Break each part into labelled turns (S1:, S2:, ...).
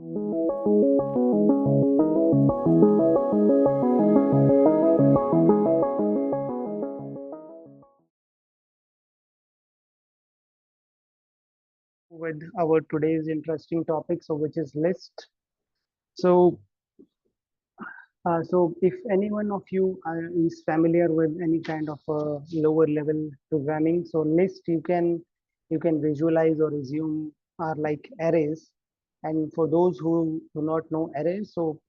S1: With our today's interesting topic, so which is list. So, so if any one of you is familiar with any kind of lower level programming, so list you can visualize or assume are like arrays. And for those who do not know arrays, so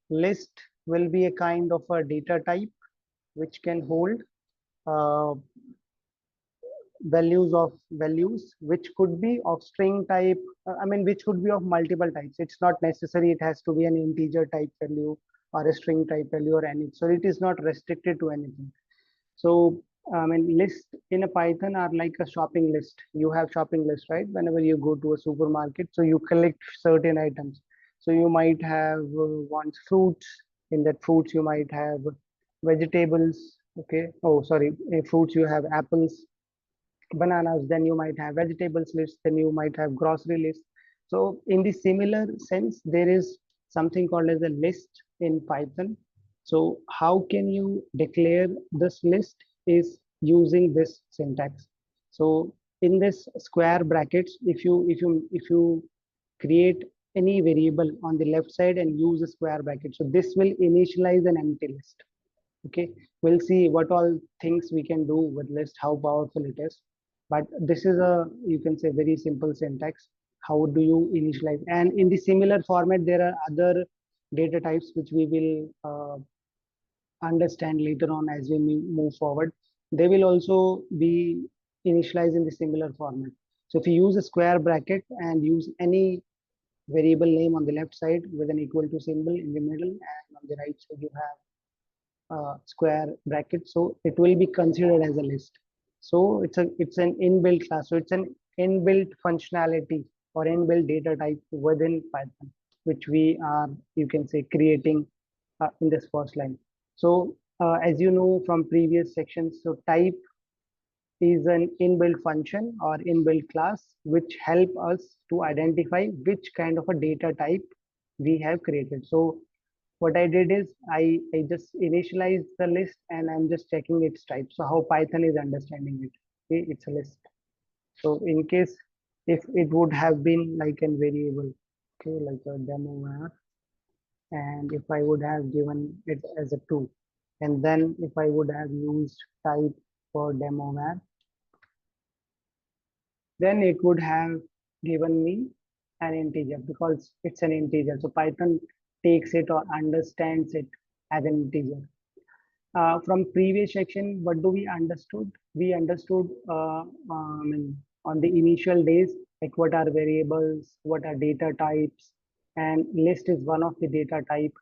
S1: list will be a kind of a data type which can hold uh, values which could be of string type, which could be of multiple types. It's not necessary it has to be an integer type value or a string type value or any, so it is not restricted to anything. So list in a Python are like a shopping list. You have shopping list, right? Whenever you go to a supermarket, so you collect certain items. So you might have wants fruits. In that fruits you might have vegetables. Okay. Oh, sorry. In fruits you have apples, bananas, then you might have vegetables list, then you might have grocery list. So in the similar sense, there is something called as a list in Python. So how can you declare this list is using this syntax. So in this square brackets, if you create any variable on the left side and use a square bracket, so this will initialize an empty list. Okay, we'll see what all things we can do with list, how powerful it is. But this is a, you can say, very simple syntax. How do you initialize? And in the similar format there are other data types which we will understand later on as we move forward. They will also be initialized in the similar format. So if you use a square bracket and use any variable name on the left side with an equal to symbol in the middle, and on the right side you have square bracket, so it will be considered as a list. So it's an inbuilt class, so it's an inbuilt functionality or inbuilt data type within Python, which we are, you can say, creating in this first line. So as you know from previous sections, so type is an inbuilt function or inbuilt class which help us to identify which kind of a data type we have created. So what I did is I just initialized the list and I'm just checking its type. So how Python is understanding it. Okay, it's a list. So in case if it would have been like a variable, okay, like a demo var, and if I would have given it as a two, and then if I would have used type for demo var, then it would have given me an integer because it's an integer. So Python takes it or understands it as an integer. From previous section, what do we understood? We understood on the initial days, like what are variables, what are data types, and list is one of the data type.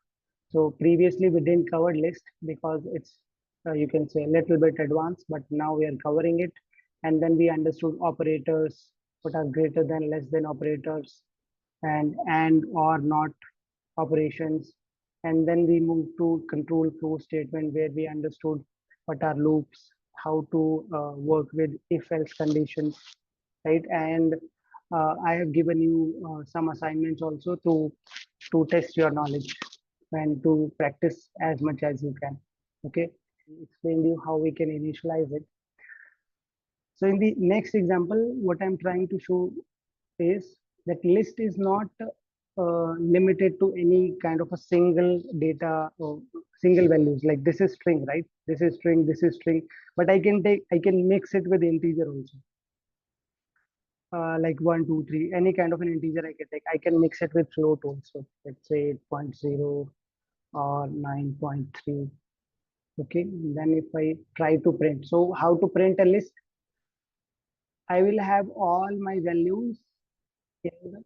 S1: So previously we didn't cover list because it's you can say a little bit advanced, but now we are covering it. And then we understood operators, what are greater than, less than operators, and or not operations. And then we moved to control flow statement where we understood what are loops, how to work with if else conditions, right? And I have given you some assignments also to test your knowledge and to practice as much as you can. Okay, explain you how we can initialize it. So in the next example, what I'm trying to show is that list is not limited to any kind of a single data or single values. Like this is string, right? This is string, this is string, but I can mix it with integer also. Like 1, 2, 3, any kind of an integer I can take. I can mix it with float also. Let's say 8.0 or 9.3. Okay, then if I try to print, so how to print a list? I will have all my values in the,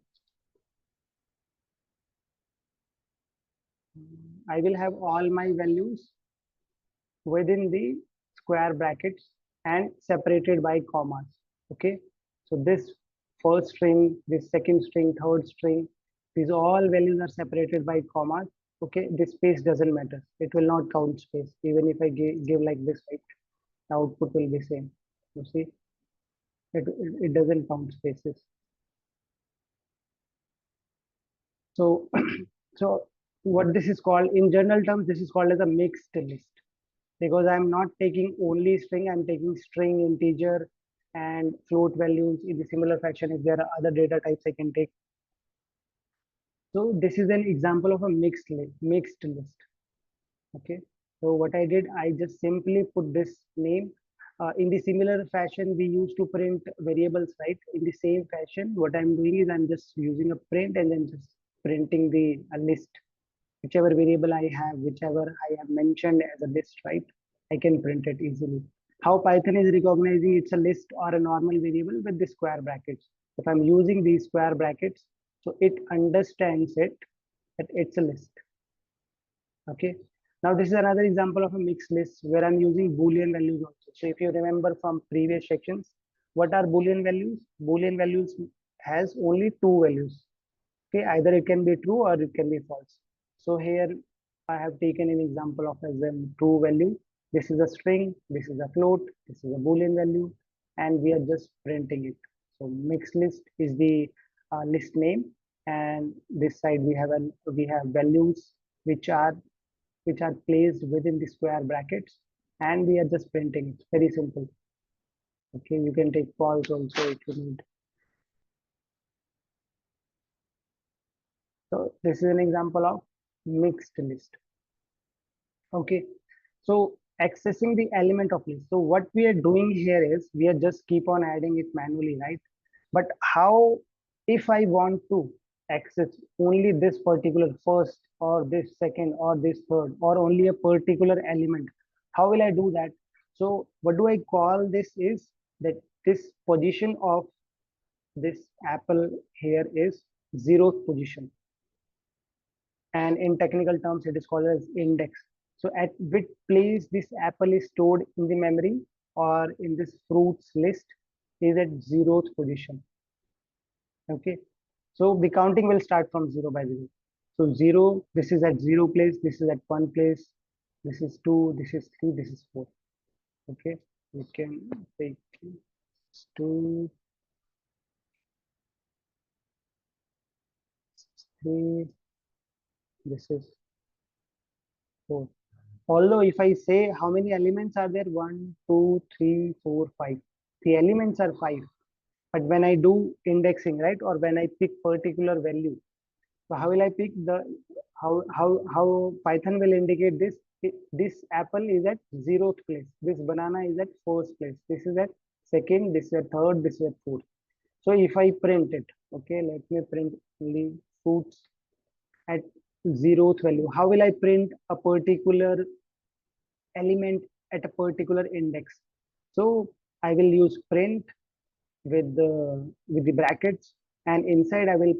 S1: I will have all my values within the square brackets and separated by commas. Okay, so this first string, this second string, third string, these all values are separated by commas. Okay, this space doesn't matter, it will not count space. Even if I give like this, right, the output will be same. You see, it doesn't count spaces. So, so what this is called in general terms, this is called as a mixed list because I'm not taking only string, I'm taking string, integer, and float values in the similar fashion. If there are other data types, I can take. So this is an example of a mixed list. Okay. So what I did, I just simply put this name. In the similar fashion, we used to print variables, right? In the same fashion, what I'm doing is I'm just using a print and then just printing the a list. Whichever variable I have, whichever I have mentioned as a list, right? I can print it easily. How Python is recognizing it's a list or a normal variable with the square brackets. If I'm using these square brackets, so it understands it that it's a list. Okay. Now this is another example of a mixed list where I'm using Boolean values also. So if you remember from previous sections, what are Boolean values? Boolean values has only two values. Okay, either it can be true or it can be false. So here I have taken an example of as a true value. This is a string, this is a float, this is a Boolean value, and we are just printing it. So mixed list is the list name, and this side we have values which are placed within the square brackets, and we are just printing it. Very simple. Okay, you can take pause also if you need. So this is an example of mixed list. Okay, so accessing the element of list. So what we are doing here is we are just keep on adding it manually, right? But how if I want to access only this particular first or this second or this third or only a particular element, how will I do that? So what do I call this is that this position of this apple here is zeroth position, and in technical terms it is called as index. So at which place this apple is stored in the memory or in this fruits list is at zeroth position. Okay, so the counting will start from zero, by the way. So zero, this is at zero place, this is at one place, this is two, this is three, this is four. Okay, we can take two, three, this is four. Although if I say how many elements are there, one, two, three, four, five, the elements are five. But when I do indexing, right, or when I pick particular value, so how will I pick the how Python will indicate this? This apple is at zeroth place. This banana is at first place. This is at second. This is at third. This is at fourth. So if I print it, okay, let me print only fruits at zeroth value. How will I print a particular element at a particular index? So I will use print with the brackets, and inside I will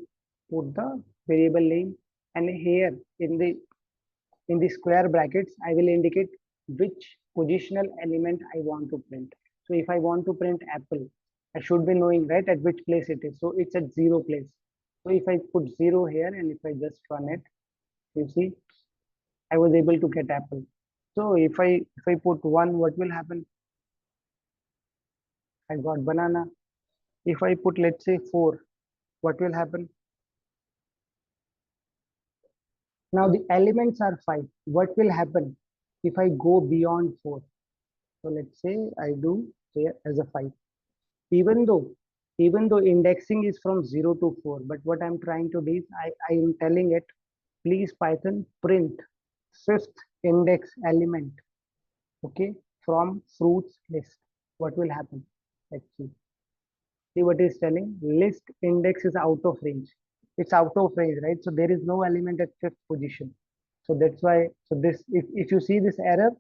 S1: put the variable name, and here in the square brackets I will indicate which positional element I want to print. So if I want to print apple, I should be knowing right at which place it is. So it's at zero place. So if I put zero here and if I just run it, you see I was able to get apple. So if I put one, what will happen? I got banana. If I put let's say four, what will happen? Now the elements are five. What will happen if I go beyond four? So let's say I do here as a five. Even though even though indexing is from zero to four, but what I'm trying to do is I am telling it, please Python print fifth index element, okay, from fruits list. What will happen? Let's see. See what is telling. List index is out of range. It's out of range, right? So there is no element at fifth position. So that's why. So this, if you see this error,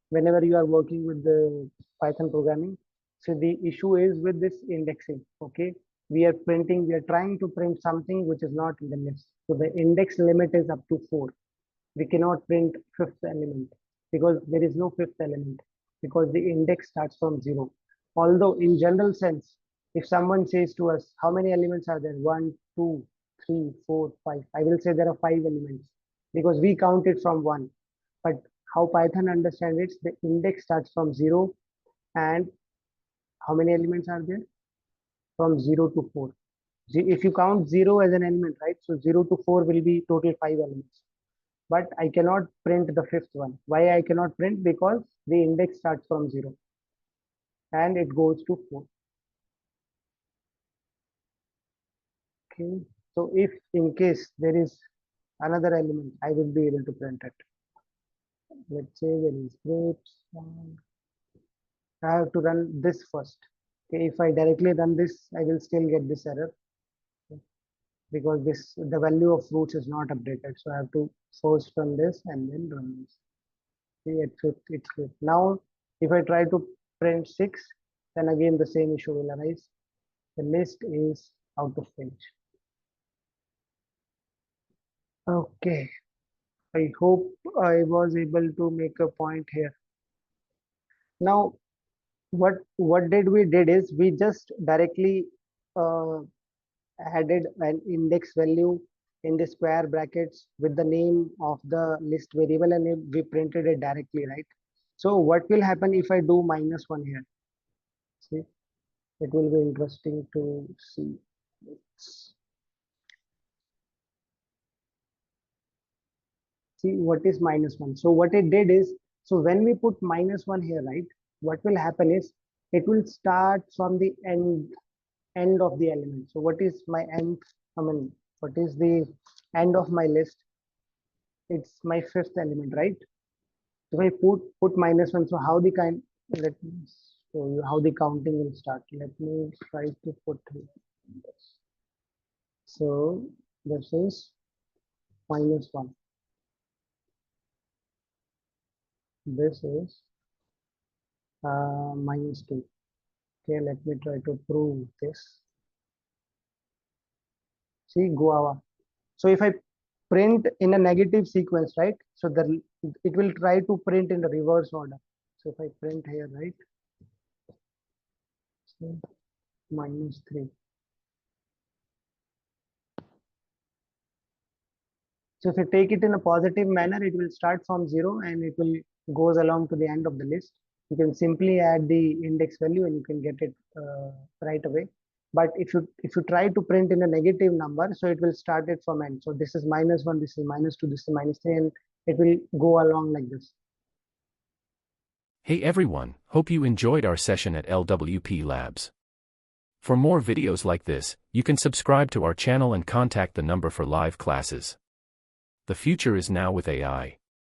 S1: whenever you are working with the Python programming, so the issue is with this indexing. Okay, we are printing. We are trying to print something which is not in the list. So the index limit is up to four. We cannot print fifth element because there is no fifth element because the index starts from zero. Although in general sense, if someone says to us how many elements are there, one, two, three, four, five, I will say there are five elements because we count it from one. But how Python understands it, the index starts from zero, and how many elements are there? From zero to four. If you count 0 as an element, right? So 0 to 4 will be total 5 elements. But I cannot print the fifth one. Why I cannot print? Because the index starts from 0 and it goes to 4. Okay. So if in case there is another element, I will be able to print it. Let's say there is grapes. I have to run this first. Okay. If I directly run this, I will still get this error because the value of fruits is not updated. So I have to first run this and then run this. See, at fifth, it's fifth. Now, if I try to print 6, then again the same issue will arise. The list is out of range. Okay, I hope I was able to make a point here. Now, what did is we just directly uh, added an index value in the square brackets with the name of the list variable, and we printed it directly, right? So what will happen if I do -1 here? See, it will be interesting to see. See what is -1. So what it did is, so when we put -1 here, right, what will happen is it will start from the end of the element. So what is my end? I mean, what is the end of my list? It's my fifth element, right? So if I put -1, so how the kind? Let me show you how the counting will start. Let me try to put this. So this is -1. This is -2. Okay, let me try to prove this. See, guava. So if I print in a negative sequence, right? So it will try to print in the reverse order. So if I print here, right? So -3. So if you take it in a positive manner, it will start from 0 and it will goes along to the end of the list. You can simply add the index value and you can get it right away. But if you try to print in a negative number, so it will start it from end. So this is -1, this is -2, this is -3, and it will go along like this.
S2: Hey everyone, hope you enjoyed our session at LWP Labs. For more videos like this, you can subscribe to our channel and contact the number for live classes. The future is now with AI.